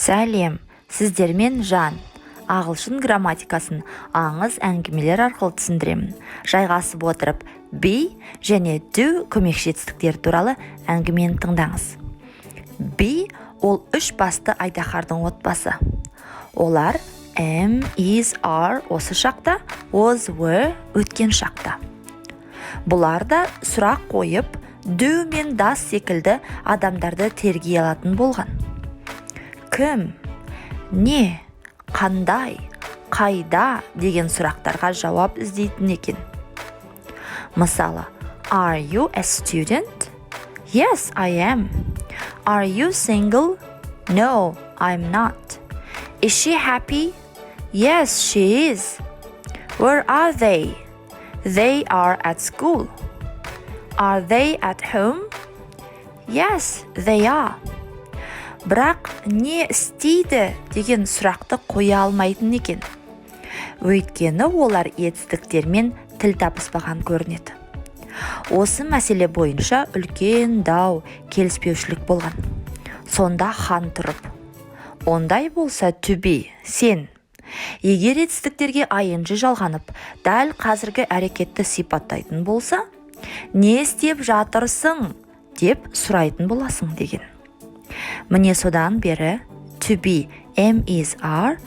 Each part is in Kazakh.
Сәлем, сіздермен Жан. Ағылшын грамматикасын аңыз әңгімелер арқылы түсіндіремін. Жайғасып отырып, be және do көмекші етістіктер туралы әңгімені тыңдаңыз. Be ол үш басты айдаһардың отбасы. Олар am, is, are осы шақта, was, were өткен шақта. Бұлар да сұрақ қойып, do мен does секілді адамдарды тергей алатын болған. Кім, не, қандай, қайда деген сұрақтарға жауап іздейтін екен. Мысалы, are you a student? Yes, I am. Are you single? No, I'm not. Is she happy? Yes, she is. Where are they? They are at school. Are they at home? Yes, they are. Бірақ не істейді деген сұрақты қоя алмайтын екен. Өйткені олар етістіктермен тіл табыспаған көрінеді. Осы мәселе бойынша үлкен дау, келіспеушілік болған. Сонда хан тұрып, ондай болса to be, сен. Егер етістіктерге ing жалғанып, дәл қазіргі әрекетті сипаттайтын болса, не істеп жатырсың деп сұрайтын боласың деген. Міне содан бері to be, am, is, are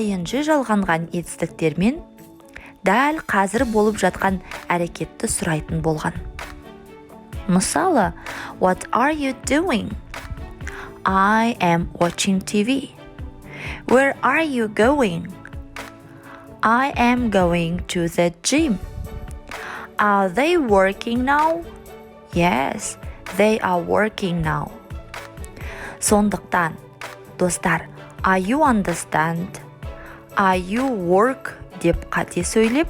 ing жалғанған етістіктермен дәл қазір болып жатқан әрекетті сұрайтын болған. Мысалы, what are you doing? I am watching TV. Where are you going? I am going to the gym. Are they working now? Yes, they are working now. Сондықтан, достар, are you understand? Are you work? Деп қате сөйлеп,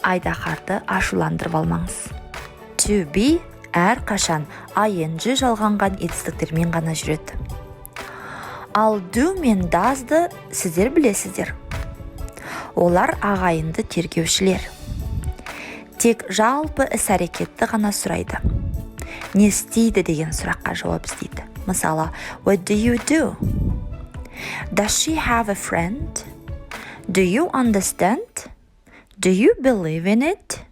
айдаһарды ашуландырып алмаңыз. To be әрқашан ing жалғанған етістіктермен ғана жүреді. Ал do мен does'ды сіздер білесіздер. Олар ағайынды тергеушілер. Тек жалпы іс-әрекетті ғана сұрайды. Не істейді деген сұраққа жауап іздейді. Мысалы, what do you do? Does she have a friend? Do you understand? Do you believe in it?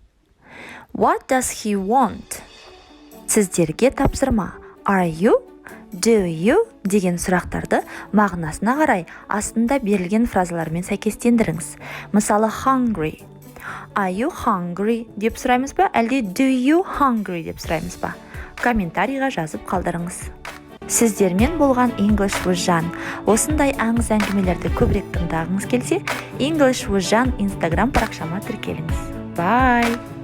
What does he want? Сіздерге тапсырма. Are you? Do you? деген сұрақтарды мағынасына қарай астында берілген фразалармен сәйкестендіріңіз. Мысалы, hungry. Are you hungry деп сұраймыз ба, әлде do you hungry деп сұраймыз ба? Комментарийға жазып қалдырыңыз. Сіздермен болған English with Жан. Осындай аңыз әңгімелерді көбірек тыңдағыңыз келсе, English with Жан Instagram парақшама тіркеліңіз. Bye!